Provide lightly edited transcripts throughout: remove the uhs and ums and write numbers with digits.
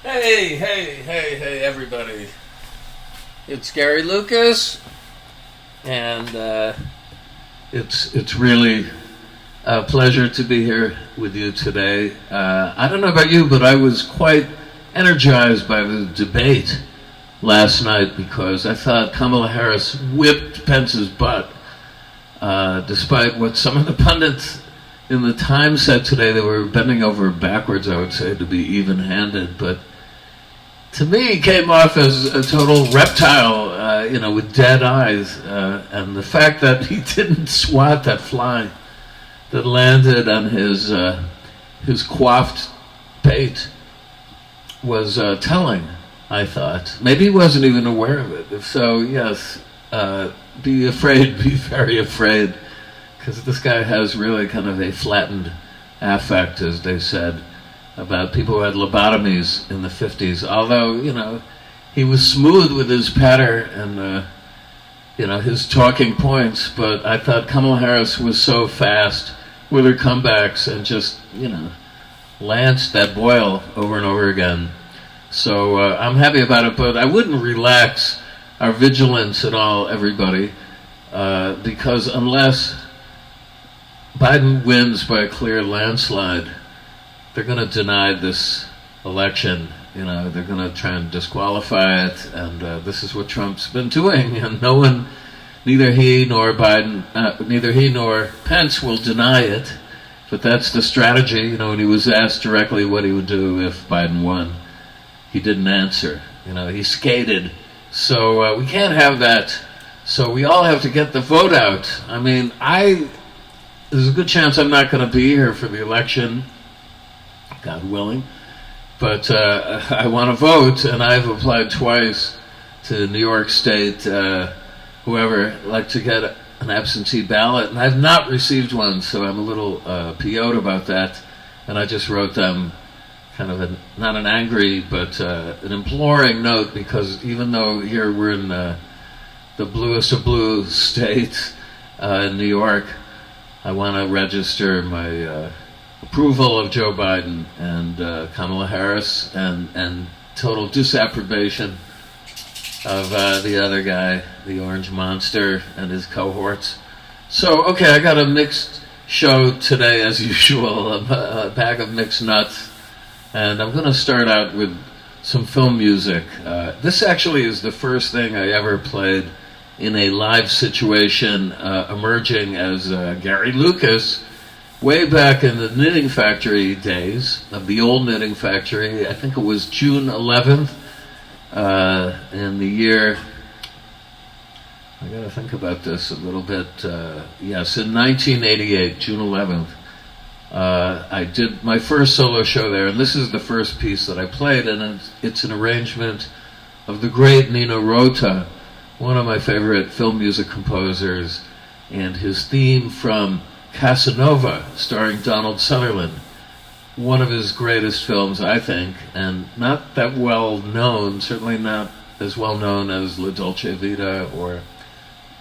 Hey, everybody. It's Gary Lucas, and it's really a pleasure to be here with you today. I don't know about you, but I was quite energized by the debate last night because I thought Kamala Harris whipped Pence's butt, despite what some of the pundits in the Times said today. They were bending over backwards, I would say, to be even-handed, but to me, he came off as a total reptile, with dead eyes. And the fact that he didn't swat that fly that landed on his coiffed pate was telling, I thought. Maybe he wasn't even aware of it. If so, yes, be afraid, be very afraid, because this guy has really kind of a flattened affect, as they said, about people who had lobotomies in the 50s. Although, he was smooth with his patter and, his talking points, but I thought Kamala Harris was so fast with her comebacks and just, lanced that boil over and over again. So I'm happy about it, but I wouldn't relax our vigilance at all, everybody, because unless Biden wins by a clear landslide, they're going to deny this election. They're going to try and disqualify it, and this is what Trump's been doing. And no one, neither he nor Pence will deny it. But that's the strategy. When he was asked directly what he would do if Biden won, he didn't answer. He skated. So we can't have that. So we all have to get the vote out. There's a good chance I'm not going to be here for the election, God willing, but I want to vote, and I've applied twice to New York State, whoever, like to get an absentee ballot, and I've not received one, so I'm a little PO'd about that, and I just wrote them kind of not an angry, but an imploring note, because even though here we're in the bluest of blue states in New York, I want to register my approval of Joe Biden and Kamala Harris and total disapprobation of the other guy, the Orange Monster, and his cohorts. So, okay, I got a mixed show today, as usual, a bag of mixed nuts, and I'm going to start out with some film music. This actually is the first thing I ever played in a live situation, emerging as Gary Lucas, way back in the Knitting Factory days, of the old Knitting Factory. I think it was June 11th, in the year, I gotta think about this a little bit, yes, in 1988, June 11th, I did my first solo show there, and this is the first piece that I played, and it's an arrangement of the great Nino Rota, one of my favorite film music composers, and his theme from Casanova, starring Donald Sutherland, one of his greatest films, I think, and not that well known, certainly not as well known as La Dolce Vita or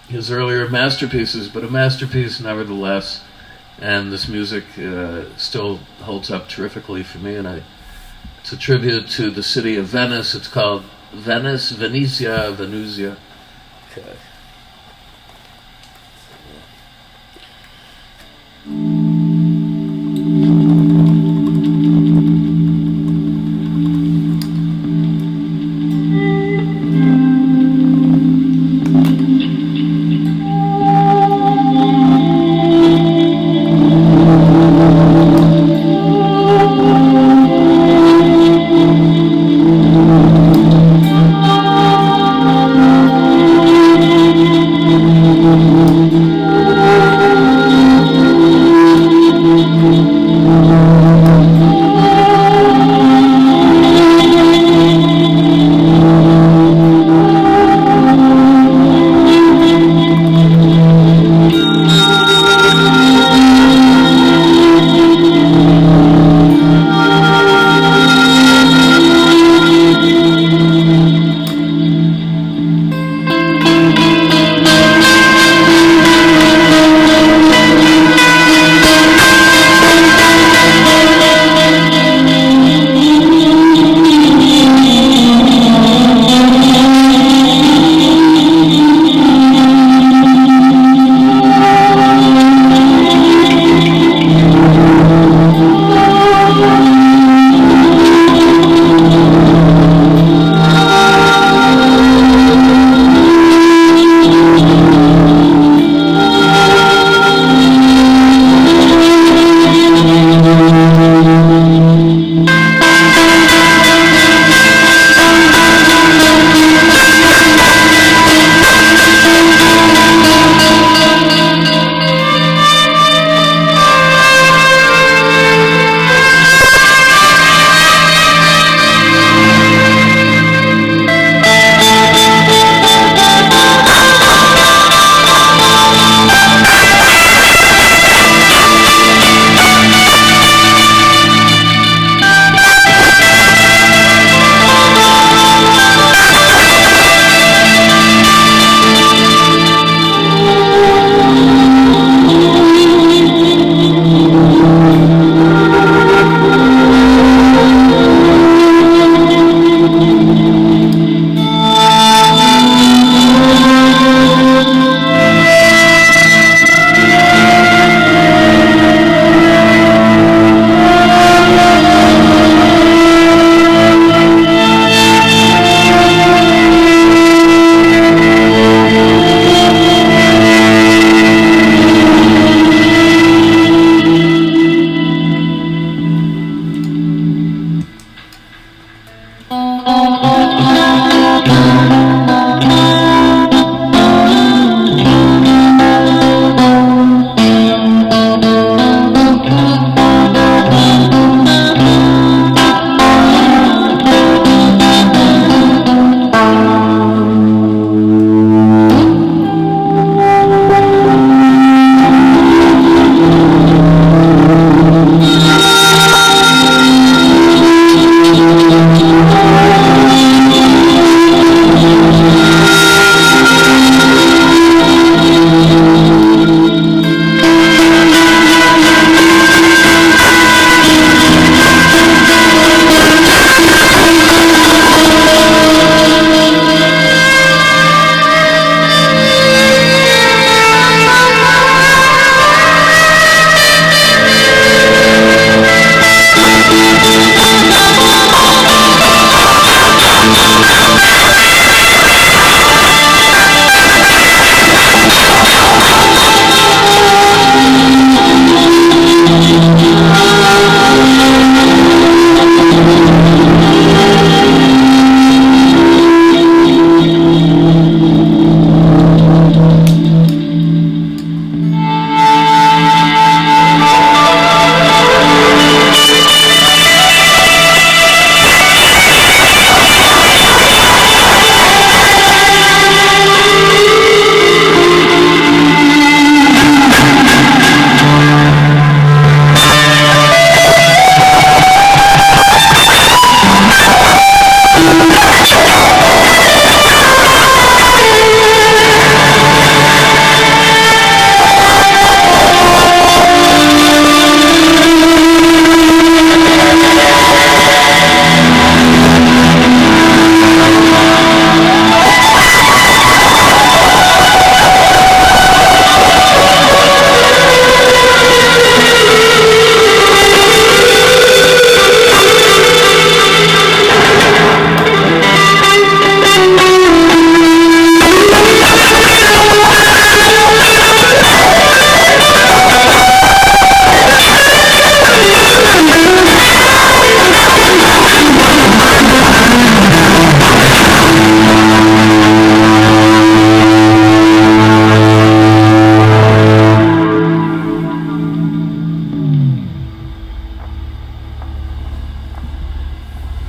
his earlier masterpieces, but a masterpiece nevertheless, and this music still holds up terrifically for me, and it's a tribute to the city of Venice. It's called Venice, Venezia, Venusia. Okay.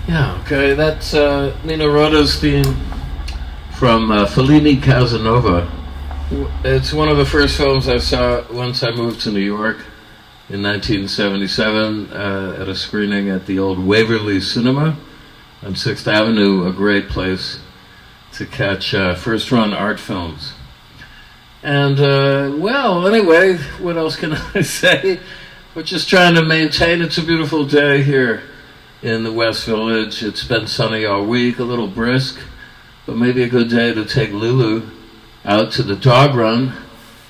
Yeah, okay, that's Nino Rota's theme from Fellini Casanova. It's one of the first films I saw once I moved to New York in 1977 at a screening at the old Waverly Cinema on 6th Avenue, a great place to catch first-run art films. And, well, anyway, what else can I say? We're just trying to maintain. It's a beautiful day here in the West Village. It's been sunny all week, a little brisk, but maybe a good day to take Lulu out to the dog run.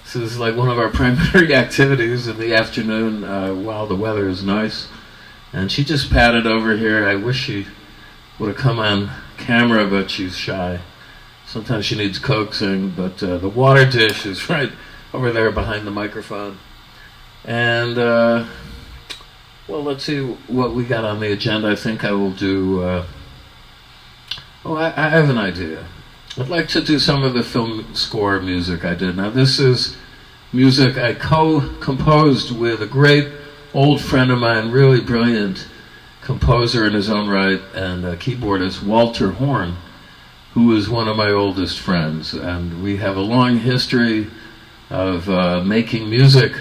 This is like one of our primary activities in the afternoon while the weather is nice. And she just padded over here. I wish she would have come on camera, but she's shy. Sometimes she needs coaxing, but the water dish is right over there behind the microphone. And, well, let's see what we got on the agenda. I think I will do... I have an idea. I'd like to do some of the film score music I did. Now, this is music I co-composed with a great old friend of mine, really brilliant composer in his own right, and keyboardist Walter Horn, who is one of my oldest friends. And we have a long history of making music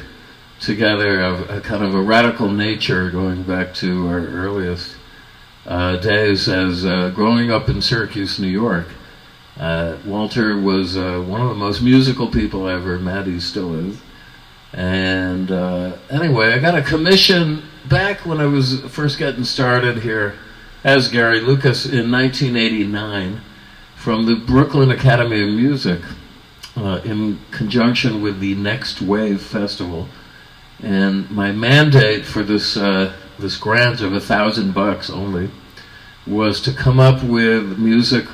together, of a kind of a radical nature going back to our earliest days as growing up in Syracuse, New York. Walter was one of the most musical people I ever met. He still is. And anyway, I got a commission back when I was first getting started here as Gary Lucas in 1989 from the Brooklyn Academy of Music in conjunction with the Next Wave Festival. And my mandate for this this grant of $1,000 only was to come up with music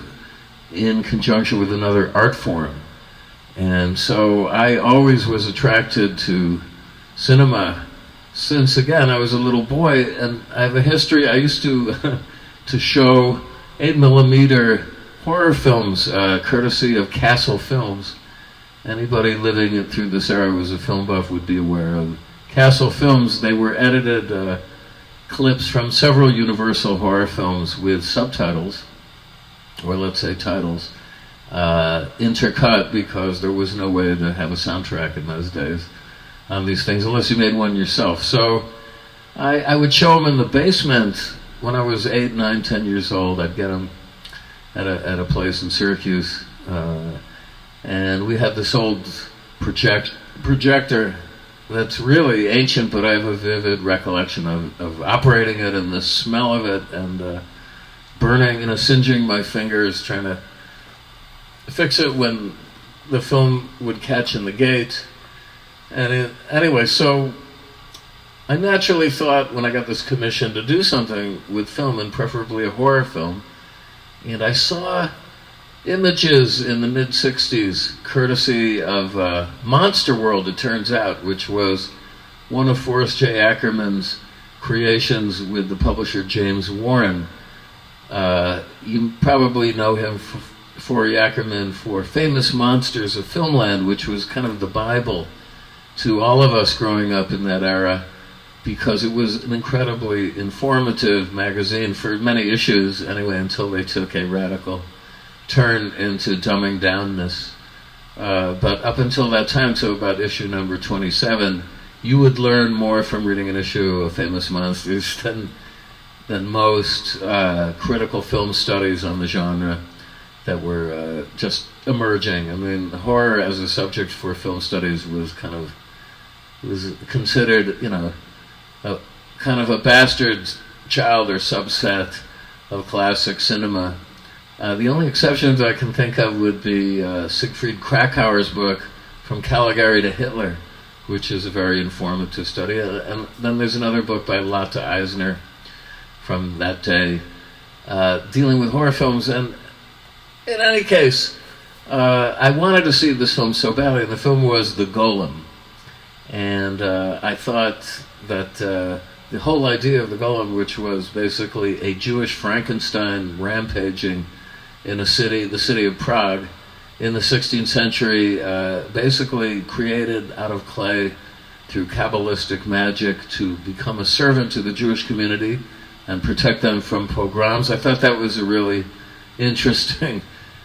in conjunction with another art form. And so I always was attracted to cinema since, again, I was a little boy, and I have a history. I used to to show 8mm horror films, courtesy of Castle Films. Anybody living through this era who was a film buff would be aware of Castle Films. They were edited clips from several Universal horror films with subtitles, or let's say titles, intercut, because there was no way to have a soundtrack in those days on these things unless you made one yourself. So I would show them in the basement when I was 8, 9, 10 years old. I'd get them at a place in Syracuse, and we had this old projector that's really ancient, but I have a vivid recollection of operating it and the smell of it, and burning, singeing my fingers trying to fix it when the film would catch in the gate. And anyway, so I naturally thought when I got this commission to do something with film, and preferably a horror film, and I saw images in the mid-'60s, courtesy of Monster World, it turns out, which was one of Forrest J. Ackerman's creations with the publisher James Warren. You probably know him for Ackerman for Famous Monsters of Filmland, which was kind of the Bible to all of us growing up in that era, because it was an incredibly informative magazine for many issues, anyway, until they took a radical turn into dumbing downness. But up until that time, so about issue number 27, you would learn more from reading an issue of Famous Monsters than most critical film studies on the genre that were just emerging. I mean, horror as a subject for film studies was considered, a kind of a bastard child or subset of classic cinema. The only exceptions I can think of would be Siegfried Krakauer's book, From Caligari to Hitler, which is a very informative study. And then there's another book by Lotte Eisner from that day, dealing with horror films. And in any case, I wanted to see this film so badly, and the film was The Golem. And I thought that the whole idea of The Golem, which was basically a Jewish Frankenstein rampaging in the city of Prague, in the 16th century, basically created out of clay through Kabbalistic magic to become a servant to the Jewish community, and protect them from pogroms. I thought that was a really interesting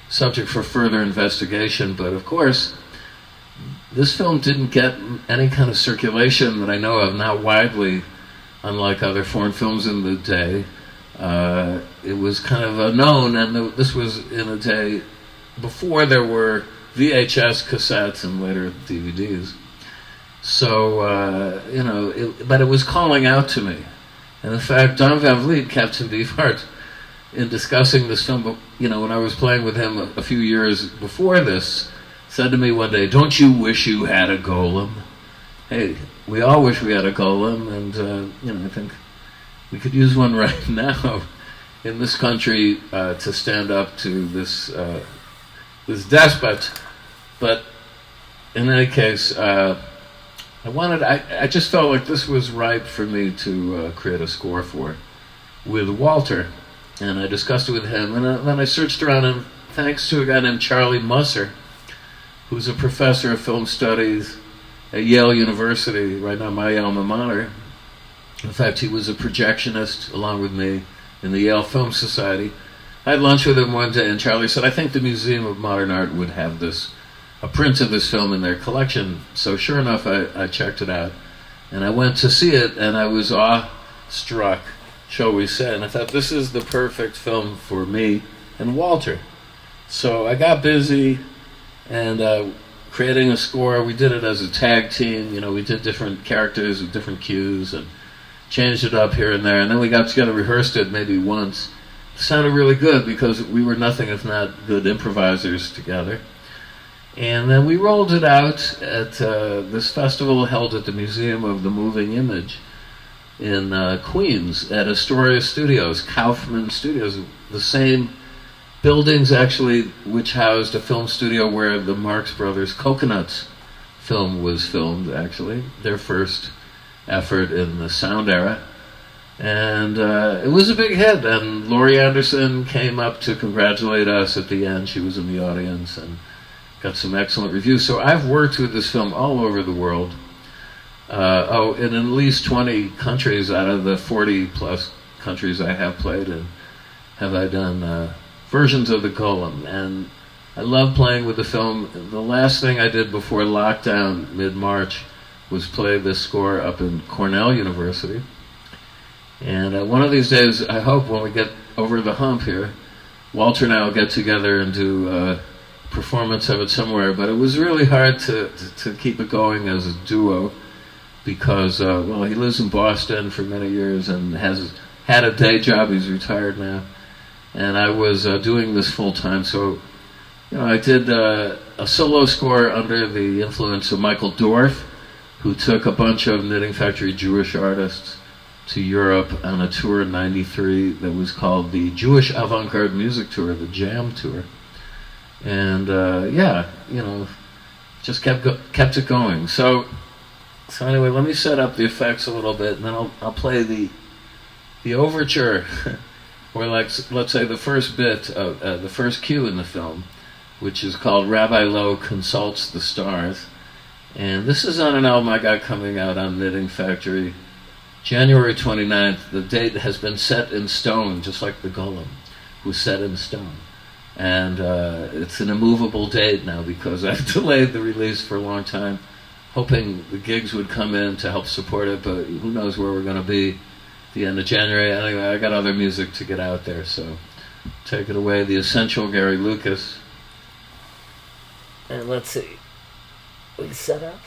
subject for further investigation, but of course, this film didn't get any kind of circulation that I know of, not widely, unlike other foreign films in the day. It was kind of unknown, and this was in a day before there were VHS cassettes and later DVDs. So, but it was calling out to me. And in fact, Don Van Vliet, Captain Beefheart, in discussing this film, when I was playing with him a few years before this, said to me one day, "Don't you wish you had a Golem?" Hey, we all wish we had a Golem, and I think we could use one right now in this country to stand up to this despot. But in any case, I just felt like this was ripe for me to create a score for with Walter, and I discussed it with him, and then I searched around, and thanks to a guy named Charlie Musser, who's a professor of film studies at Yale University, right now my alma mater. In fact, he was a projectionist along with me in the Yale Film Society. I had lunch with him one day, and Charlie said, "I think the Museum of Modern Art would have a print of this film in their collection." So sure enough, I checked it out, and I went to see it, and I was awestruck, shall we say, and I thought, this is the perfect film for me and Walter. So I got busy and creating a score. We did it as a tag team. We did different characters with different cues and changed it up here and there, and then we got together, rehearsed it maybe once. It sounded really good because we were nothing if not good improvisers together. And then we rolled it out at this festival held at the Museum of the Moving Image in Queens at Astoria Studios, Kaufman Studios, the same buildings actually which housed a film studio where the Marx Brothers Coconuts film was filmed, actually, their first effort in the sound era. And it was a big hit, and Laurie Anderson came up to congratulate us at the end. She was in the audience and got some excellent reviews. So I've worked with this film all over the world. In at least 20 countries out of the 40 plus countries I have played in, have I done versions of the Golem. And I love playing with the film. The last thing I did before lockdown, mid-March, was play this score up in Cornell University. And one of these days, I hope when we get over the hump here, Walter and I will get together and do performance of it somewhere. But it was really hard to keep it going as a duo because, he lives in Boston for many years and has had a day job. He's retired now. And I was doing this full time. So, I did a solo score under the influence of Michael Dorff, who took a bunch of Knitting Factory Jewish artists to Europe on a tour in '93 that was called the Jewish Avant-Garde Music Tour, the Jam Tour. And just kept it going. So anyway, let me set up the effects a little bit, and then I'll play the overture, or let's say the first bit of the first cue in the film, which is called Rabbi Lowe Consults the Stars. And this is on an album I got coming out on Knitting Factory, January 29th. The date has been set in stone, just like the Golem was set in stone. And it's an immovable date now because I've delayed the release for a long time, hoping the gigs would come in to help support it, but who knows where we're going to be at the end of January. Anyway, I got other music to get out there, so take it away, the essential Gary Lucas. And let's see. We set up.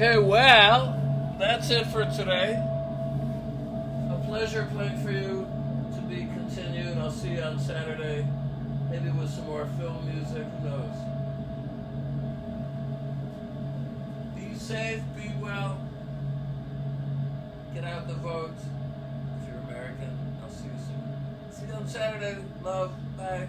Okay, well, that's it for today. A pleasure playing for you, to be continued. I'll see you on Saturday, maybe with some more film music, who knows. Be safe, be well, get out the vote if you're American. I'll see you soon. See you on Saturday. Love, bye.